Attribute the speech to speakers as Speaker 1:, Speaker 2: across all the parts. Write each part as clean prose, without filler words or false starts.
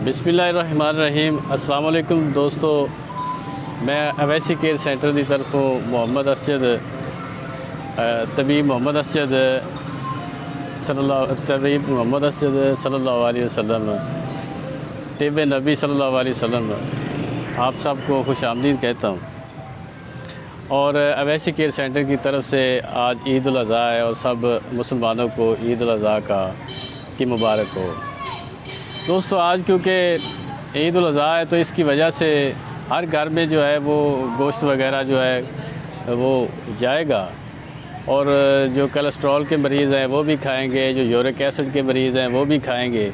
Speaker 1: बिस्मिल्लाहिर्रहमानिर्रहीम। अस्सलाम वालेकुम दोस्तों, मैं अवैसी केयर सेंटर की तरफों मोहम्मद असजद तबीब मोहम्मद असजद सल्लल्लाहु अलैहि वसल्लम तिब नबी सल्लल्लाहु अलैहि वसल्लम आप सबको खुश आमदीद कहता हूँ। और अवैसी केयर सेंटर की तरफ से आज ईद उल अज़हा है और सब मुसलमानों को ईद उल अज़हा की मुबारक हो। दोस्तों, आज क्योंकि ईद उल अज़हा है तो इसकी वजह से हर घर में जो है वो गोश्त वगैरह जो है वो जाएगा, और जो कोलेस्ट्रॉल के मरीज़ हैं वो भी खाएंगे, जो यूरिक एसिड के मरीज़ हैं वो भी खाएंगे,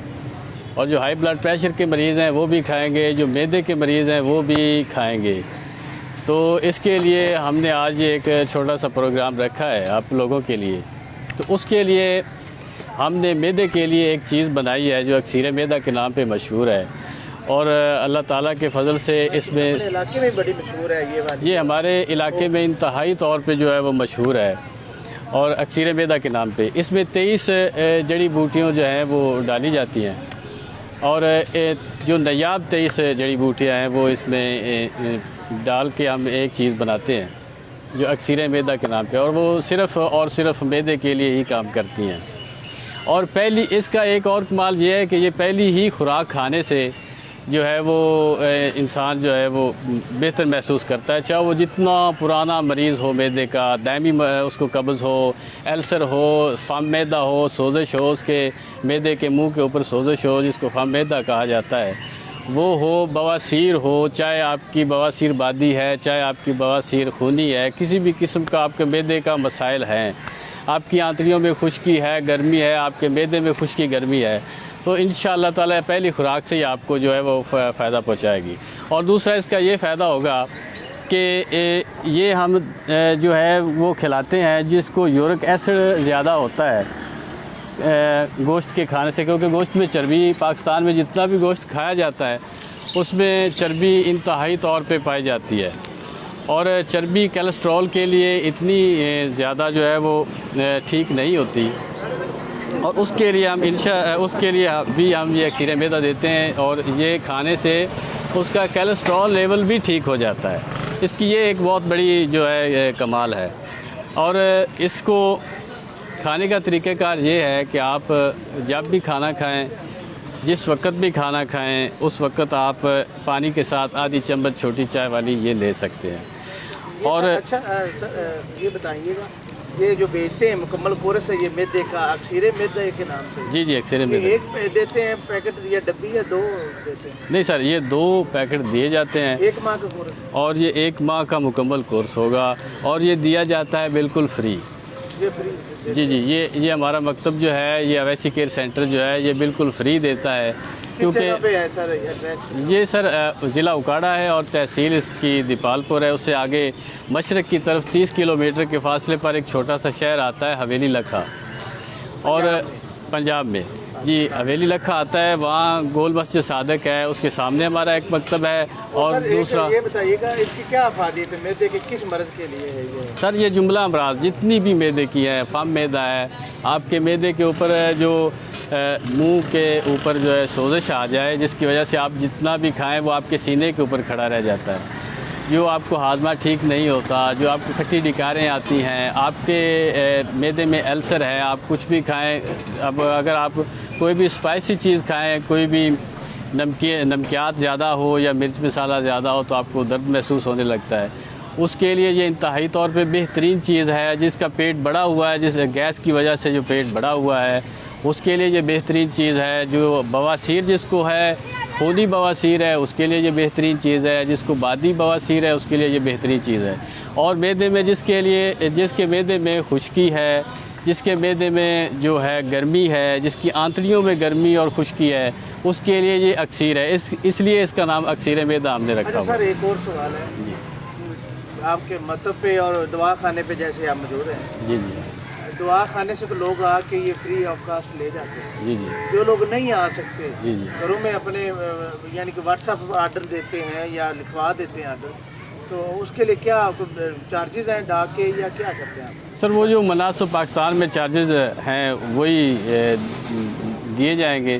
Speaker 1: और जो हाई ब्लड प्रेशर के मरीज़ हैं वो भी खाएंगे, जो मैदे के मरीज़ हैं वो भी खाएंगे। तो इसके लिए हमने आज एक छोटा सा प्रोग्राम रखा है आप लोगों के लिए। तो उसके लिए हमने मैदे के लिए एक चीज़ बनाई है जो अक्सीर मैदा के नाम पे मशहूर है, और अल्लाह ताला के फ़ज़ल से इसमें
Speaker 2: इलाके में बड़ी मशहूर है ये
Speaker 1: हमारे इलाके में इंतहाई तौर पे जो है वो मशहूर है, और अक्सीर मैदा के नाम पे इसमें 23 जड़ी बूटियाँ जो हैं वो डाली जाती हैं, और जो नायाब 23 जड़ी बूटियाँ हैं वो इसमें डाल के हम एक चीज़ बनाते हैं जो अक्सीर मैदा के नाम पे, और वो सिर्फ़ और सिर्फ मैदे के लिए ही काम करती हैं। और पहली इसका एक और कमाल ये है कि ये पहली ही खुराक खाने से जो है वो इंसान जो है वो बेहतर महसूस करता है, चाहे वो जितना पुराना मरीज़ हो मैदे का, दायमी उसको कब्ज़ हो, अल्सर हो, फम मैदा हो, सोजिश हो, उसके मैदे के मुंह के ऊपर सोजिश हो जिसको फम मैदा कहा जाता है, वो हो, बवासीर हो, चाहे आपकी बवासीर बादी है, चाहे आपकी बवासीर खूनी है, किसी भी किस्म का आपके मैदे का मसाइल हैं, आपकी आंतड़ियों में खुश्की है, गर्मी है, आपके मैदे में खुश्की गर्मी है, तो इंशाअल्लाह ताला पहली खुराक से ही आपको जो है वो फ़ायदा पहुंचाएगी। और दूसरा इसका ये फ़ायदा होगा कि ये हम जो है वो खिलाते हैं जिसको यूरिक एसिड ज़्यादा होता है गोश्त के खाने से, क्योंकि गोश्त में चर्बी, पाकिस्तान में जितना भी गोश्त खाया जाता है उसमें चर्बी इंतहाई तौर पे पाई जाती है, और चर्बी कोलेस्ट्रॉल के लिए इतनी ज़्यादा जो है वो ठीक नहीं होती, और उसके लिए हम उसके लिए भी हम ये अक्सीर मैदा देते हैं, और ये खाने से उसका कोलेस्ट्रॉल लेवल भी ठीक हो जाता है। इसकी ये एक बहुत बड़ी जो है कमाल है। और इसको खाने का तरीक़ाकार ये है कि आप जब भी खाना खाएं, जिस वक्त भी खाना खाएं, उस वक्त आप पानी के साथ आधी चम्मच छोटी चाय वाली ये ले सकते हैं। और
Speaker 2: अच्छा ये बताइएगा, ये जो बेचते हैं मुकम्मल कोर्स है ये मैदे का, अक्सीर मैदे के नाम से?
Speaker 1: जी जी, अक्सीर मैदा।
Speaker 2: एक देते हैं पैकेट या डब्बी, या 2 देते हैं?
Speaker 1: नहीं सर, ये 2 पैकेट दिए जाते हैं,
Speaker 2: 1 माह का कोर्स,
Speaker 1: और ये 1 माह का मुकम्मल कोर्स होगा, और ये दिया जाता है बिल्कुल फ्री।
Speaker 2: ये फ्री?
Speaker 1: जी जी, ये हमारा मकतब जो है, ये अवैसी केयर सेंटर जो है ये बिल्कुल फ्री देता है, क्योंकि ये सर ज़िला उकाड़ा है और तहसील इसकी दीपालपुर है। उससे आगे मशरक़ की तरफ 30 किलोमीटर के फासले पर एक छोटा सा शहर आता है हवेली लखा, और पंजाब में जी हवेली लखा आता है, वहाँ गोल मस्जिद सादक है, उसके सामने हमारा एक मकतब है। और दूसरा
Speaker 2: ये बताइएगा इसकी क्या अफादियत है, मैदे के किस मर्ज़ के लिए है ये?
Speaker 1: सर ये जुमला अमराज जितनी भी मैदे की है, फम मैदा है, आपके मैदे के ऊपर जो मुंह के ऊपर जो है सोजिश आ जाए, जिसकी वजह से आप जितना भी खाएं वो आपके सीने के ऊपर खड़ा रह जाता है, जो आपको हाजमा ठीक नहीं होता, जो आपको खट्टी डिकारें आती हैं, आपके मैदे में अल्सर है, आप कुछ भी खाएं, अब अगर आप कोई भी स्पाइसी चीज़ खाएं, कोई भी नमकियात ज़्यादा हो या मिर्च मसाला ज़्यादा हो तो आपको दर्द महसूस होने लगता है, उसके लिए ये इंतहाई तौर पे बेहतरीन चीज़ है। जिसका पेट बड़ा हुआ है, जिस गैस की वजह से जो पेट बड़ा हुआ है, उसके लिए ये बेहतरीन चीज़ है। जो बवासीर जिसको है, खूनी बवासीर है, उसके लिए ये बेहतरीन चीज़ है। जिसको बादी बवासीर है उसके लिए ये बेहतरीन चीज़ है। और मैदे में जिसके मैदे में खुश्की है, जिसके मैदे में जो है गर्मी है, जिसकी आंतड़ियों में गर्मी और खुश्की है, उसके लिए ये अक्सीर है। इसलिए इसका नाम अक्सीर मैदा हमने रखा हुआ है।
Speaker 2: सर एक और सवाल है जी, आपके मतलब पे और दवा खाने पे जैसे आप मौजूद हैं
Speaker 1: जी जी,
Speaker 2: दवा खाने से तो लोग आके ये फ्री ऑफ कास्ट ले जाते हैं
Speaker 1: जी जी,
Speaker 2: जो लोग नहीं आ सकते
Speaker 1: जी जी,
Speaker 2: घरों में अपने यानी कि व्हाट्सएप ऑर्डर देते हैं या लिखवा देते हैं ऑर्डर, तो उसके लिए क्या चार्जेस हैं डाक के, या क्या करते हैं आप?
Speaker 1: सर वो जो मुनासिब पाकिस्तान में चार्जेस हैं वही दिए जाएंगे।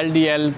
Speaker 1: LDL